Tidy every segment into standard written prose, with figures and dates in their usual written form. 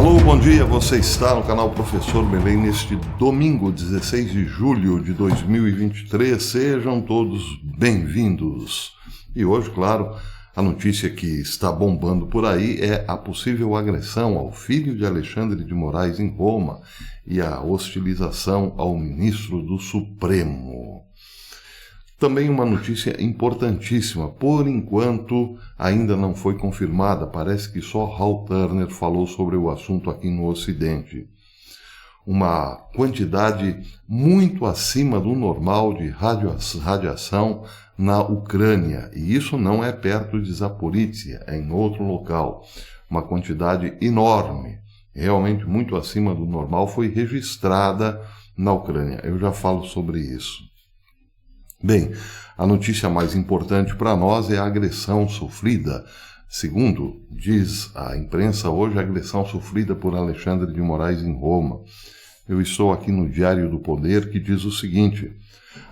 Alô, bom dia, você está no canal Professor Belém neste domingo, 16 de julho de 2023. Sejam todos bem-vindos. E hoje, claro, a notícia que está bombando por aí é a possível agressão ao filho de Alexandre de Moraes em Roma e a hostilização ao ministro do Supremo. Também uma notícia importantíssima, por enquanto ainda não foi confirmada, parece que só Hal Turner falou sobre o assunto aqui no Ocidente. Uma quantidade muito acima do normal de radiação na Ucrânia, e isso não é perto de Zaporizhia, é em outro local. Uma quantidade enorme, realmente muito acima do normal, foi registrada na Ucrânia. Eu já falo sobre isso. Bem, a notícia mais importante para nós é a agressão sofrida. Segundo diz a imprensa hoje, a agressão sofrida por Alexandre de Moraes em Roma. Eu estou aqui no Diário do Poder, que diz o seguinte: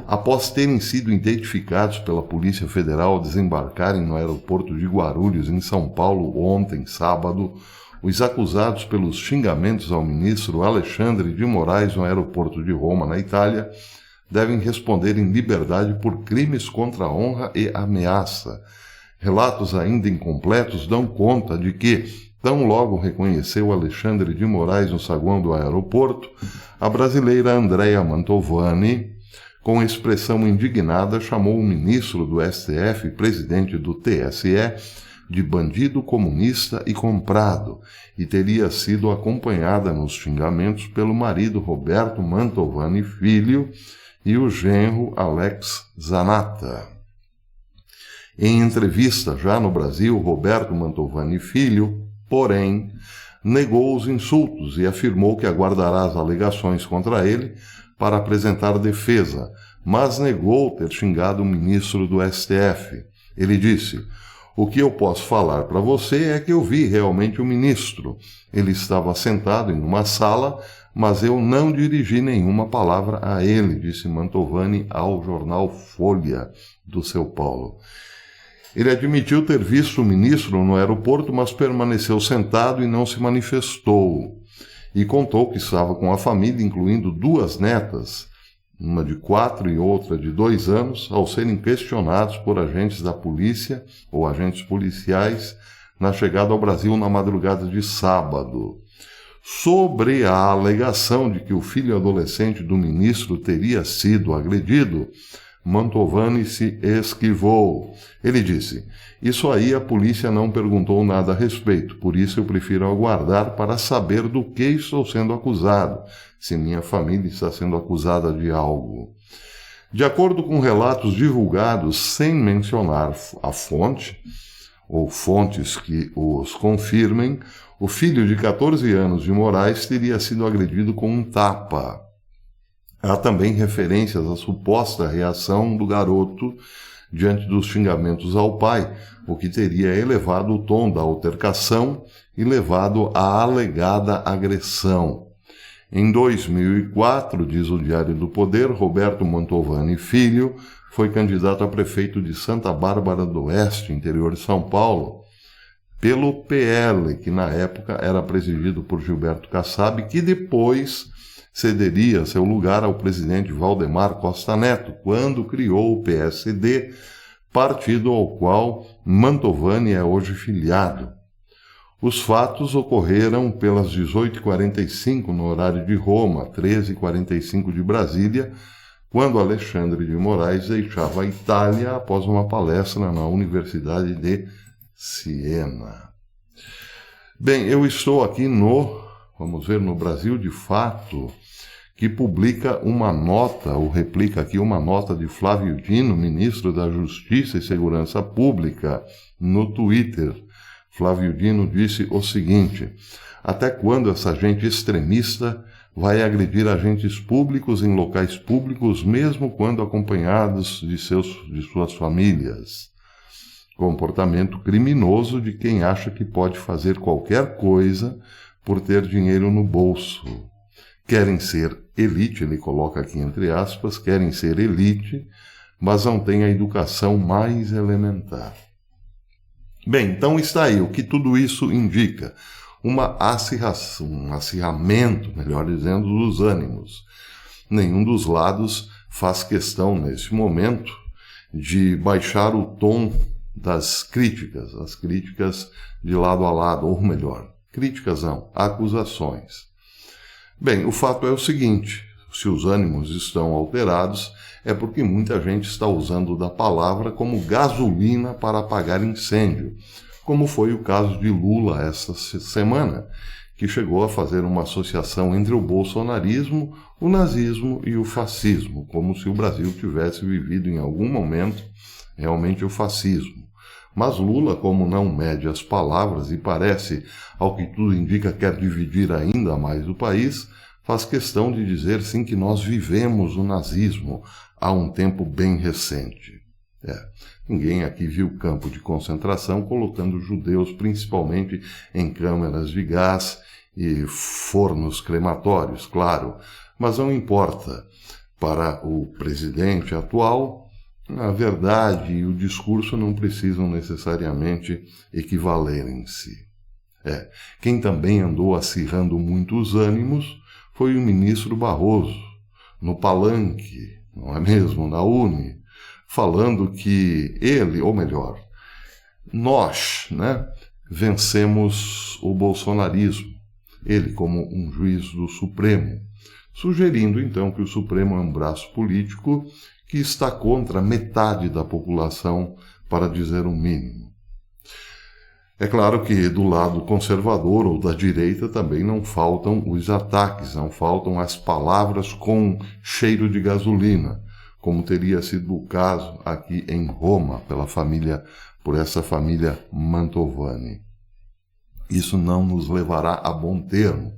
após terem sido identificados pela Polícia Federal ao desembarcarem no aeroporto de Guarulhos, em São Paulo, ontem, sábado, os acusados pelos xingamentos ao ministro Alexandre de Moraes no aeroporto de Roma, na Itália, devem responder em liberdade por crimes contra a honra e ameaça. Relatos ainda incompletos dão conta de que, tão logo reconheceu Alexandre de Moraes no saguão do aeroporto, a brasileira Andréa Mantovani, com expressão indignada, chamou o ministro do STF, presidente do TSE, de bandido comunista e comprado, e teria sido acompanhada nos xingamentos pelo marido Roberto Mantovani Filho e o genro Alex Zanata. Em entrevista já no Brasil, Roberto Mantovani Filho, porém, negou os insultos e afirmou que aguardará as alegações contra ele para apresentar defesa, mas negou ter xingado o ministro do STF. Ele disse: "O que eu posso falar para você é que eu vi realmente o ministro. Ele estava sentado em uma sala, mas eu não dirigi nenhuma palavra a ele", disse Mantovani ao jornal Folha do São Paulo. Ele admitiu ter visto o ministro no aeroporto, mas permaneceu sentado e não se manifestou. E contou que estava com a família, incluindo duas netas, uma de 4 e outra de 2 anos, ao serem questionados por agentes da polícia ou agentes policiais na chegada ao Brasil na madrugada de sábado. Sobre a alegação de que o filho adolescente do ministro teria sido agredido, Mantovani se esquivou. Ele disse: "Isso aí a polícia não perguntou nada a respeito, por isso eu prefiro aguardar para saber do que estou sendo acusado, se minha família está sendo acusada de algo." De acordo com relatos divulgados sem mencionar a fonte, ou fontes que os confirmem, o filho de 14 anos de Moraes teria sido agredido com um tapa. Há também referências à suposta reação do garoto diante dos xingamentos ao pai, o que teria elevado o tom da altercação e levado à alegada agressão. Em 2004, diz o Diário do Poder, Roberto Mantovani Filho foi candidato a prefeito de Santa Bárbara do Oeste, interior de São Paulo, pelo PL, que na época era presidido por Gilberto Kassab, que depois cederia seu lugar ao presidente Valdemar Costa Neto, quando criou o PSD, partido ao qual Mantovani é hoje filiado. Os fatos ocorreram pelas 18h45 no horário de Roma, 13h45 de Brasília, quando Alexandre de Moraes deixava a Itália após uma palestra na Universidade de Siena. Bem, eu estou aqui vamos ver, no Brasil de Fato, que publica uma nota, ou replica aqui uma nota de Flávio Dino, ministro da Justiça e Segurança Pública, no Twitter. Flávio Dino disse o seguinte: "Até quando essa gente extremista vai agredir agentes públicos em locais públicos, mesmo quando acompanhados de suas famílias? Comportamento criminoso de quem acha que pode fazer qualquer coisa por ter dinheiro no bolso. Querem ser elite", ele coloca aqui entre aspas, querem ser elite, mas não têm a educação mais elementar. Bem, então está aí o que tudo isso indica. um acirramento, melhor dizendo, dos ânimos. Nenhum dos lados faz questão, nesse momento, de baixar o tom das críticas, as críticas de lado a lado, ou melhor, críticas não, acusações. Bem, o fato é o seguinte, se os ânimos estão alterados, é porque muita gente está usando da palavra como gasolina para apagar incêndio, como foi o caso de Lula esta semana, que chegou a fazer uma associação entre o bolsonarismo, o nazismo e o fascismo, como se o Brasil tivesse vivido em algum momento realmente o fascismo. Mas Lula, como não mede as palavras e parece, ao que tudo indica, quer dividir ainda mais o país, faz questão de dizer sim que nós vivemos o nazismo há um tempo bem recente. Ninguém aqui viu campo de concentração colocando judeus principalmente em câmaras de gás e fornos crematórios, claro, mas não importa. Para o presidente atual, a verdade e o discurso não precisam necessariamente equivalerem-se. Quem também andou acirrando muito os ânimos foi o ministro Barroso, no palanque, não é mesmo, na UNE, falando que ele, ou melhor, nós, vencemos o bolsonarismo, ele como um juiz do Supremo, sugerindo então que o Supremo é um braço político que está contra metade da população, para dizer o mínimo. É claro que do lado conservador ou da direita também não faltam os ataques, não faltam as palavras com cheiro de gasolina, como teria sido o caso aqui em Roma, por essa família Mantovani. Isso não nos levará a bom termo,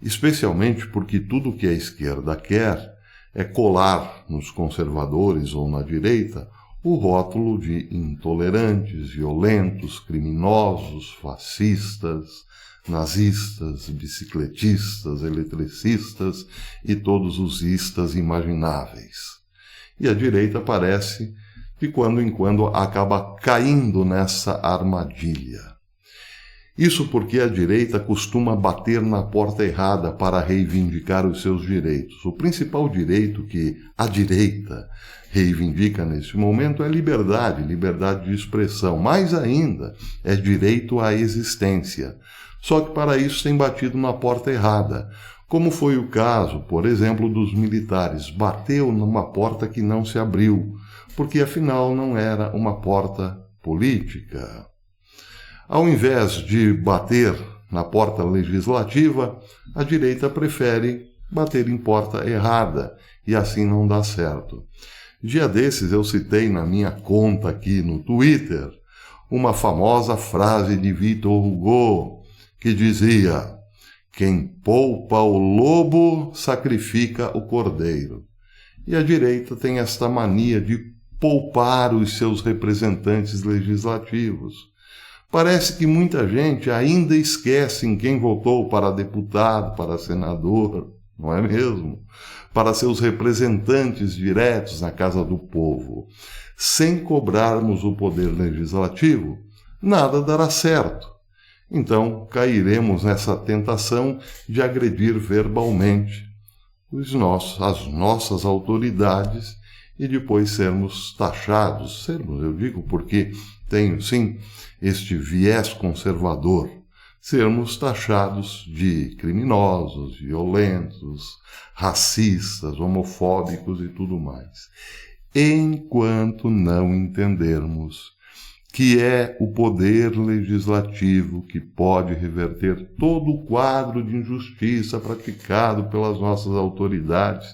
especialmente porque tudo o que a esquerda quer é colar nos conservadores ou na direita o rótulo de intolerantes, violentos, criminosos, fascistas, nazistas, bicicletistas, eletricistas e todos os istas imagináveis. E a direita parece, de quando em quando, acaba caindo nessa armadilha. Isso porque a direita costuma bater na porta errada para reivindicar os seus direitos. O principal direito que a direita reivindica nesse momento é liberdade de expressão. Mais ainda, é direito à existência. Só que para isso tem batido na porta errada. Como foi o caso, por exemplo, dos militares. Bateu numa porta que não se abriu, porque afinal não era uma porta política. Ao invés de bater na porta legislativa, a direita prefere bater em porta errada, e assim não dá certo. Dia desses eu citei na minha conta aqui no Twitter uma famosa frase de Victor Hugo, que dizia: quem poupa o lobo sacrifica o cordeiro. E a direita tem esta mania de poupar os seus representantes legislativos. Parece que muita gente ainda esquece em quem votou para deputado, para senador, não é mesmo? Para seus representantes diretos na casa do povo. Sem cobrarmos o poder legislativo, nada dará certo. Então, cairemos nessa tentação de agredir verbalmente as nossas autoridades e depois sermos taxados. Eu digo porque tenho, sim, este viés conservador, sermos taxados de criminosos, violentos, racistas, homofóbicos e tudo mais. Enquanto não entendermos que é o poder legislativo que pode reverter todo o quadro de injustiça praticado pelas nossas autoridades,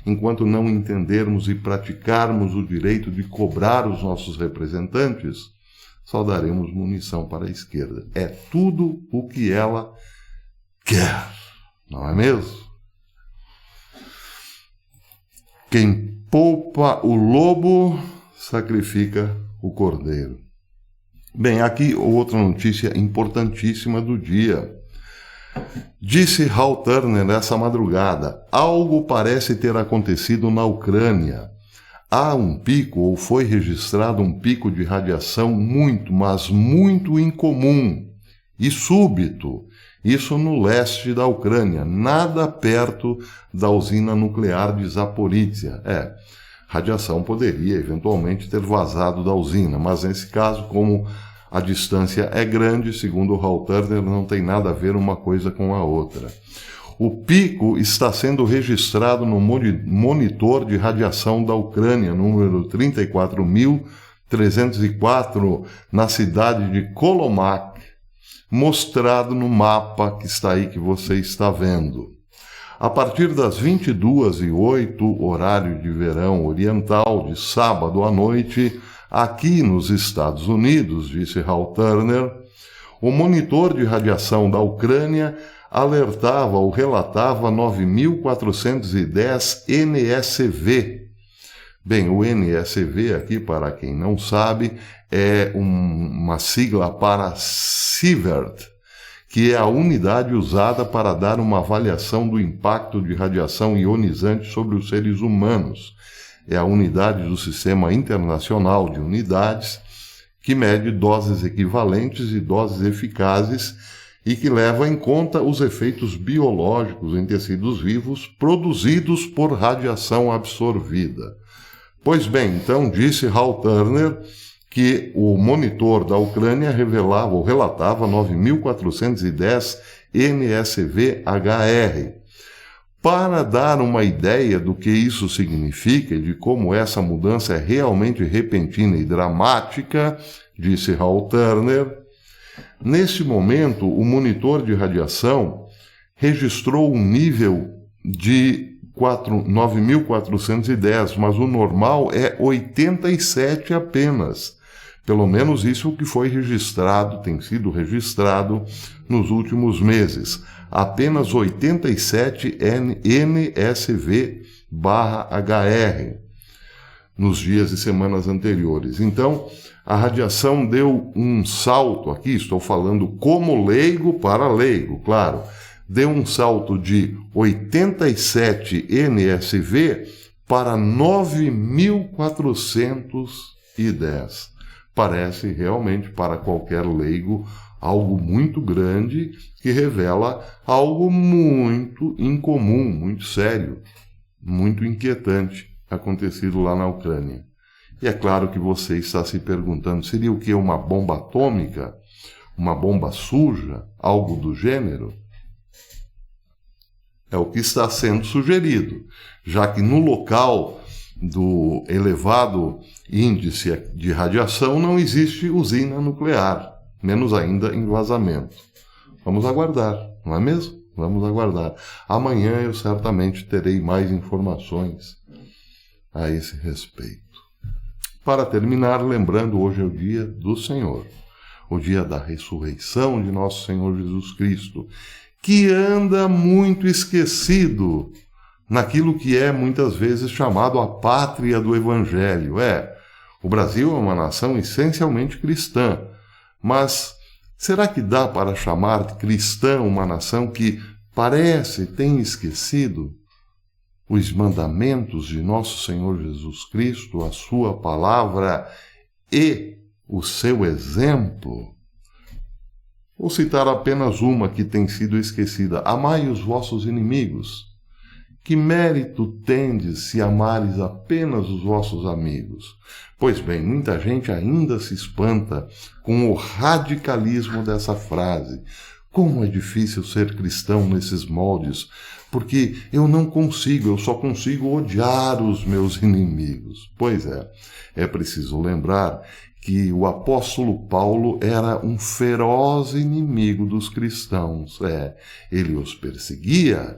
enquanto não entendermos e praticarmos o direito de cobrar os nossos representantes, só daremos munição para a esquerda. É tudo o que ela quer, não é mesmo? Quem poupa o lobo sacrifica o cordeiro. Bem, aqui outra notícia importantíssima do dia. Disse Hal Turner nessa madrugada: algo parece ter acontecido na Ucrânia. Há um pico, ou foi registrado um pico de radiação muito, mas muito incomum. e súbito. Isso no leste da Ucrânia, nada perto da usina nuclear de Zaporizhia. Radiação poderia eventualmente ter vazado da usina, mas nesse caso, como a distância é grande, segundo o Hal Turner, não tem nada a ver uma coisa com a outra. O pico está sendo registrado no monitor de radiação da Ucrânia, número 34.304, na cidade de Kolomak, mostrado no mapa que está aí, que você está vendo. A partir das 22h08, horário de verão oriental, de sábado à noite, aqui nos Estados Unidos, disse Hal Turner, o monitor de radiação da Ucrânia alertava ou relatava 9.410 NSV. Bem, o NSV aqui, para quem não sabe, é uma sigla para Sievert, que é a unidade usada para dar uma avaliação do impacto de radiação ionizante sobre os seres humanos. É a unidade do Sistema Internacional de Unidades, que mede doses equivalentes e doses eficazes e que leva em conta os efeitos biológicos em tecidos vivos produzidos por radiação absorvida. Pois bem, então disse Hal Turner que o monitor da Ucrânia revelava ou relatava 9.410 NSV-HR. Para dar uma ideia do que isso significa e de como essa mudança é realmente repentina e dramática, disse Hal Turner, neste momento o monitor de radiação registrou um nível de 9.410, mas o normal é 87 apenas. Pelo menos isso que foi registrado, tem sido registrado nos últimos meses. Apenas 87 NSV/HR nos dias e semanas anteriores. Então, a radiação deu um salto aqui, estou falando como leigo para leigo, claro, deu um salto de 87 NSV para 9.410. Parece realmente, para qualquer leigo, algo muito grande que revela algo muito incomum, muito sério, muito inquietante acontecido lá na Ucrânia. E é claro que você está se perguntando, seria o que? Uma bomba atômica? Uma bomba suja? Algo do gênero? É o que está sendo sugerido, já que no local do elevado índice de radiação não existe usina nuclear, menos ainda em vazamento. Vamos aguardar, não é mesmo? Vamos aguardar. Amanhã eu certamente terei mais informações a esse respeito. Para terminar, lembrando, hoje é o dia do Senhor, o dia da ressurreição de nosso Senhor Jesus Cristo, que anda muito esquecido naquilo que é muitas vezes chamado a pátria do Evangelho. O Brasil é uma nação essencialmente cristã, mas será que dá para chamar cristã uma nação que parece ter esquecido os mandamentos de nosso Senhor Jesus Cristo, a sua palavra e o seu exemplo? Vou citar apenas uma que tem sido esquecida. Amai os vossos inimigos. Que mérito tendes se amares apenas os vossos amigos? Pois bem, muita gente ainda se espanta com o radicalismo dessa frase. Como é difícil ser cristão nesses moldes, porque eu só consigo odiar os meus inimigos. Pois é preciso lembrar que o apóstolo Paulo era um feroz inimigo dos cristãos. Ele os perseguia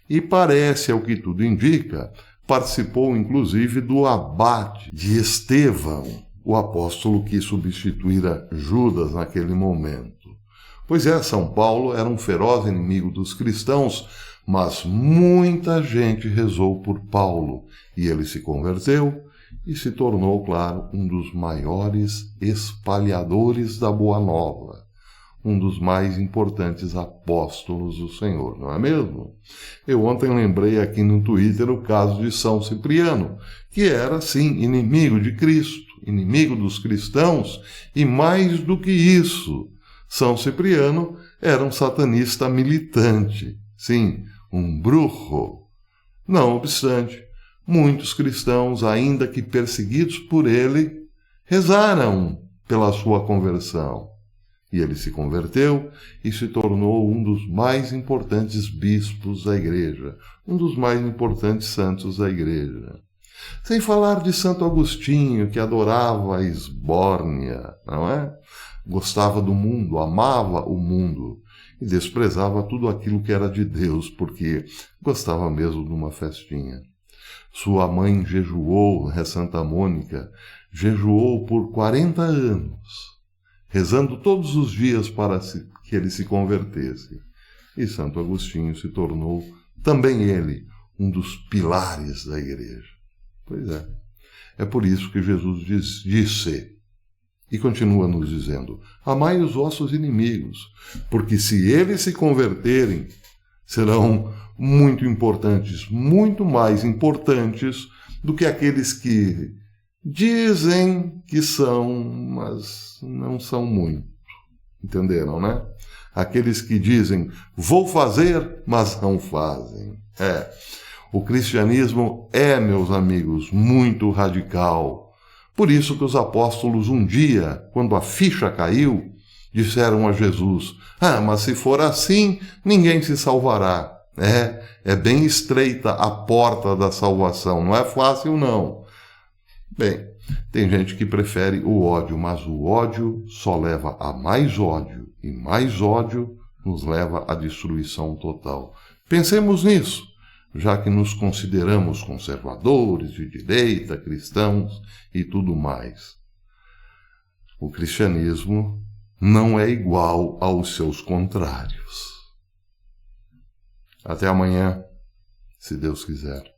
e parece, ao que tudo indica, participou inclusive do abate de Estevão, o apóstolo que substituíra Judas naquele momento. Pois São Paulo era um feroz inimigo dos cristãos, mas muita gente rezou por Paulo e ele se converteu e se tornou, claro, um dos maiores espalhadores da Boa Nova, um dos mais importantes apóstolos do Senhor, não é mesmo? Eu ontem lembrei aqui no Twitter o caso de São Cipriano, que era, sim, inimigo de Cristo, inimigo dos cristãos, e mais do que isso, São Cipriano era um satanista militante, sim, um bruxo. Não obstante, muitos cristãos, ainda que perseguidos por ele, rezaram pela sua conversão. E ele se converteu e se tornou um dos mais importantes bispos da Igreja, um dos mais importantes santos da Igreja. Sem falar de Santo Agostinho, que adorava a esbórnia, não é? Gostava do mundo, amava o mundo e desprezava tudo aquilo que era de Deus, porque gostava mesmo de uma festinha. Sua mãe jejuou, Santa Mônica, jejuou por 40 anos, rezando todos os dias para que ele se convertesse. E Santo Agostinho se tornou, também ele, um dos pilares da Igreja. Pois é. É por isso que Jesus disse, e continua nos dizendo, amai os vossos inimigos, porque se eles se converterem, serão muito importantes, muito mais importantes do que aqueles que dizem que são, mas não são muito. Entenderam, né? Aqueles que dizem, vou fazer, mas não fazem. O cristianismo é, meus amigos, muito radical. Por isso que os apóstolos um dia, quando a ficha caiu, disseram a Jesus, mas se for assim, ninguém se salvará. É bem estreita a porta da salvação, não é fácil não. Bem, tem gente que prefere o ódio, mas o ódio só leva a mais ódio, e mais ódio nos leva à destruição total. Pensemos nisso, já que nos consideramos conservadores, de direita, cristãos e tudo mais. O cristianismo não é igual aos seus contrários. Até amanhã, se Deus quiser.